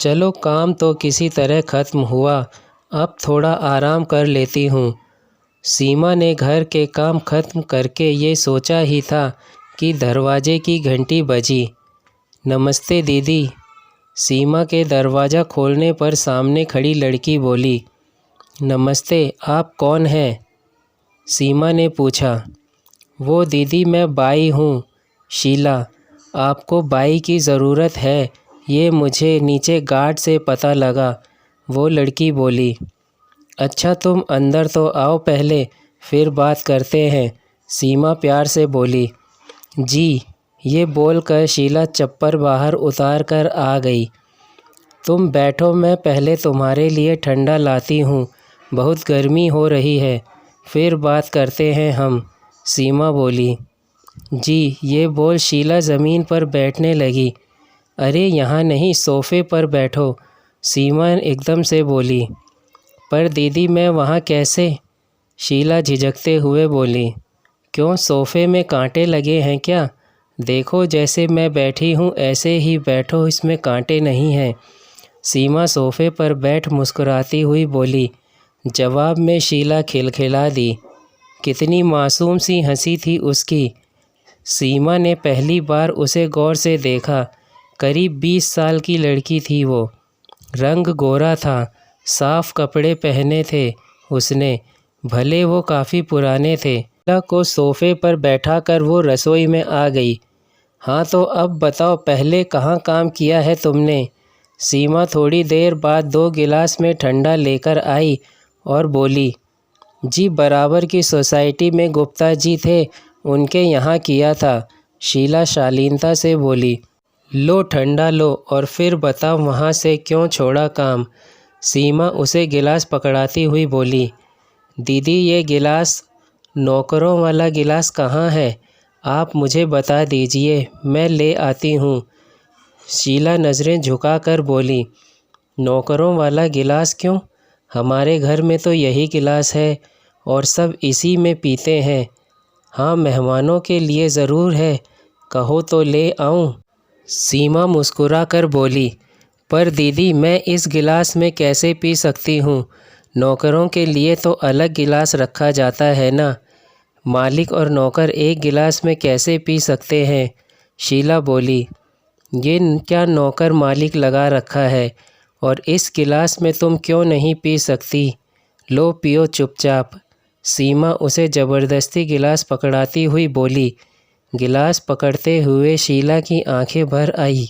चलो काम तो किसी तरह ख़त्म हुआ, अब थोड़ा आराम कर लेती हूँ। सीमा ने घर के काम ख़त्म करके ये सोचा ही था कि दरवाजे की घंटी बजी। नमस्ते दीदी। सीमा के दरवाज़ा खोलने पर सामने खड़ी लड़की बोली। नमस्ते, आप कौन हैं? सीमा ने पूछा। वो दीदी मैं बाई हूँ, शीला। आपको बाई की ज़रूरत है, ये मुझे नीचे गार्ड से पता लगा, वो लड़की बोली। अच्छा तुम अंदर तो आओ पहले, फिर बात करते हैं, सीमा प्यार से बोली। जी, ये बोलकर शीला चप्पल बाहर उतार कर आ गई। तुम बैठो, मैं पहले तुम्हारे लिए ठंडा लाती हूँ, बहुत गर्मी हो रही है, फिर बात करते हैं हम, सीमा बोली। जी, ये बोल शीला ज़मीन पर बैठने लगी। अरे यहाँ नहीं, सोफ़े पर बैठो, सीमा एकदम से बोली। पर दीदी मैं वहाँ कैसे? शीला झिझकते हुए बोली। क्यों, सोफ़े में कांटे लगे हैं क्या? देखो जैसे मैं बैठी हूँ ऐसे ही बैठो, इसमें कांटे नहीं हैं, सीमा सोफ़े पर बैठ मुस्कुराती हुई बोली। जवाब में शीला खिलखिला दी। कितनी मासूम सी हंसी थी उसकी। सीमा ने पहली बार उसे गौर से देखा। करीब 20 साल की लड़की थी वो। रंग गोरा था, साफ कपड़े पहने थे उसने, भले वो काफ़ी पुराने थे। शीला को सोफ़े पर बैठाकर वो रसोई में आ गई। हाँ तो अब बताओ, पहले कहाँ काम किया है तुमने? सीमा थोड़ी देर बाद 2 गिलास में ठंडा लेकर आई और बोली। जी, बराबर की सोसाइटी में गुप्ता जी थे, उनके यहाँ किया था, शीला शालीनता से बोली। लो ठंडा लो और फिर बताओ वहाँ से क्यों छोड़ा काम? सीमा उसे गिलास पकड़ाती हुई बोली। दीदी ये गिलास, नौकरों वाला गिलास कहाँ है? आप मुझे बता दीजिए, मैं ले आती हूँ, शीला नज़रें झुकाकर बोली। नौकरों वाला गिलास क्यों? हमारे घर में तो यही गिलास है और सब इसी में पीते हैं। हाँ, मेहमानों के लिए ज़रूर है, कहो तो ले आऊँ? सीमा मुस्कुरा कर बोली। पर दीदी मैं इस गिलास में कैसे पी सकती हूँ? नौकरों के लिए तो अलग गिलास रखा जाता है ना, मालिक और नौकर एक गिलास में कैसे पी सकते हैं? शीला बोली। ये क्या नौकर मालिक लगा रखा है, और इस गिलास में तुम क्यों नहीं पी सकती? लो पियो चुपचाप, सीमा उसे ज़बरदस्ती गिलास पकड़ाती हुई बोली। गिलास पकड़ते हुए शीला की आंखें भर आई।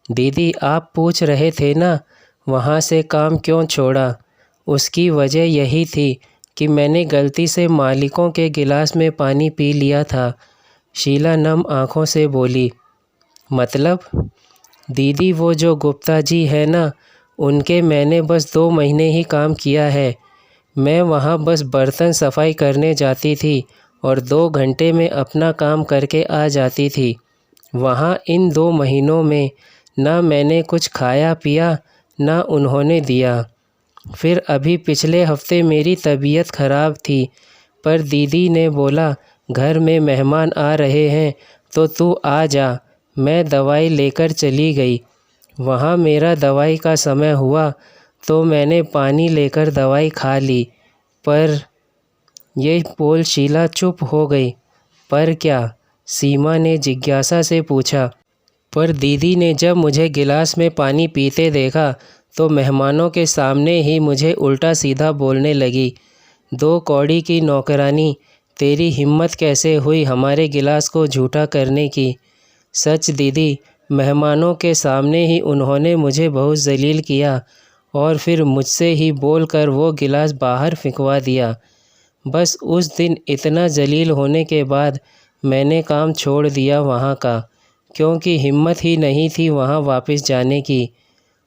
दीदी आप पूछ रहे थे ना वहाँ से काम क्यों छोड़ा? उसकी वजह यही थी कि मैंने गलती से मालिकों के गिलास में पानी पी लिया था, शीला नम आँखों से बोली। मतलब? दीदी वो जो गुप्ता जी है ना, उनके मैंने बस 2 महीने ही काम किया है। मैं वहाँ बस बर्तन सफाई करने जाती थी और 2 घंटे में अपना काम करके आ जाती थी। वहाँ इन 2 महीनों में ना मैंने कुछ खाया पिया, ना उन्होंने दिया। फिर अभी पिछले हफ्ते मेरी तबीयत ख़राब थी, पर दीदी ने बोला घर में मेहमान आ रहे हैं तो तू आ जा। मैं दवाई लेकर चली गई। वहाँ मेरा दवाई का समय हुआ तो मैंने पानी लेकर दवाई खा ली। पर ये बोल शीला चुप हो गई। पर क्या? सीमा ने जिज्ञासा से पूछा। पर दीदी ने जब मुझे गिलास में पानी पीते देखा तो मेहमानों के सामने ही मुझे उल्टा सीधा बोलने लगी। 2 कौड़ी की नौकरानी, तेरी हिम्मत कैसे हुई हमारे गिलास को झूठा करने की? सच दीदी, मेहमानों के सामने ही उन्होंने मुझे बहुत जलील किया और फिर मुझसे ही बोलकर वो गिलास बाहर फेंकवा दिया। बस उस दिन इतना जलील होने के बाद मैंने काम छोड़ दिया वहाँ का, क्योंकि हिम्मत ही नहीं थी वहाँ वापस जाने की।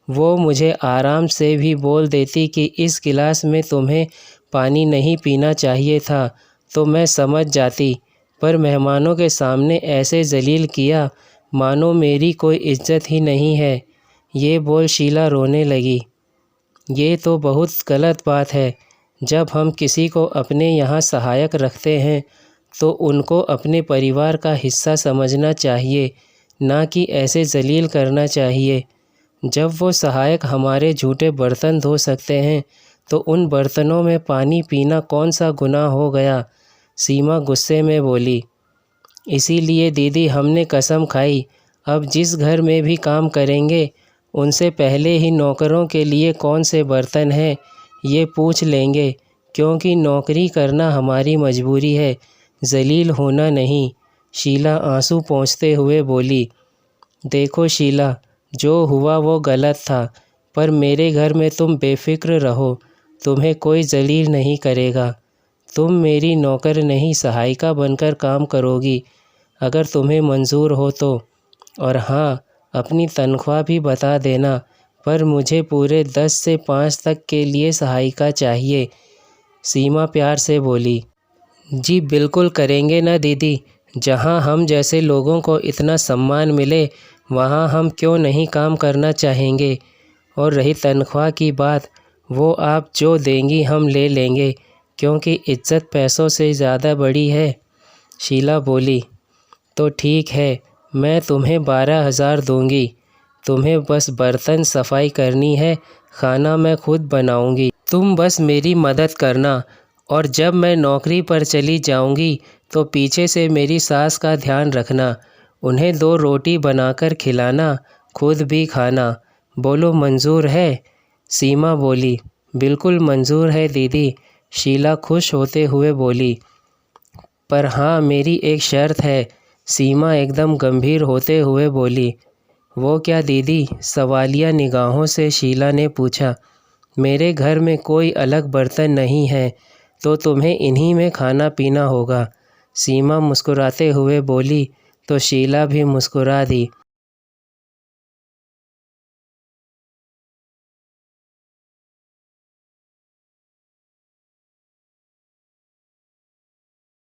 वो मुझे आराम से भी बोल देती कि इस गिलास में तुम्हें पानी नहीं पीना चाहिए था तो मैं समझ जाती, पर मेहमानों के सामने ऐसे जलील किया मानो मेरी कोई इज्जत ही नहीं है। ये बोल शीला रोने लगी। ये तो बहुत गलत बात है। जब हम किसी को अपने यहाँ सहायक रखते हैं तो उनको अपने परिवार का हिस्सा समझना चाहिए, ना कि ऐसे जलील करना चाहिए। जब वो सहायक हमारे झूठे बर्तन धो सकते हैं तो उन बर्तनों में पानी पीना कौन सा गुनाह हो गया। सीमा गुस्से में बोली। इसीलिए दीदी हमने कसम खाई, अब जिस घर में भी काम करेंगे उनसे पहले ही नौकरों के लिए कौन से बर्तन हैं ये पूछ लेंगे, क्योंकि नौकरी करना हमारी मजबूरी है, जलील होना नहीं। शीला आंसू पोंछते हुए बोली। देखो शीला, जो हुआ वो गलत था, पर मेरे घर में तुम बेफिक्र रहो, तुम्हें कोई जलील नहीं करेगा। तुम मेरी नौकर नहीं सहायिका बनकर काम करोगी, अगर तुम्हें मंजूर हो तो। और हाँ, अपनी तनख्वाह भी बता देना, पर मुझे पूरे 10 से 5 तक के लिए सहायिका चाहिए। सीमा प्यार से बोली। जी बिल्कुल करेंगे ना दीदी, जहाँ हम जैसे लोगों को इतना सम्मान मिले वहाँ हम क्यों नहीं काम करना चाहेंगे। और रही तनख्वाह की बात, वो आप जो देंगी हम ले लेंगे, क्योंकि इज्जत पैसों से ज़्यादा बड़ी है। शीला बोली। तो ठीक है, मैं तुम्हें 12,000 दूंगी। तुम्हें बस बर्तन सफाई करनी है, खाना मैं खुद बनाऊंगी। तुम बस मेरी मदद करना, और जब मैं नौकरी पर चली जाऊंगी तो पीछे से मेरी सास का ध्यान रखना, उन्हें 2 रोटी बनाकर खिलाना, खुद भी खाना। बोलो मंजूर है। सीमा बोली। बिल्कुल मंजूर है दीदी। शीला खुश होते हुए बोली। पर हाँ, मेरी एक शर्त है। सीमा एकदम गंभीर होते हुए बोली। वो क्या दीदी? सवालिया निगाहों से शीला ने पूछा। मेरे घर में कोई अलग बर्तन नहीं है, तो तुम्हें इन्हीं में खाना पीना होगा। सीमा मुस्कुराते हुए बोली तो शीला भी मुस्कुरा दी।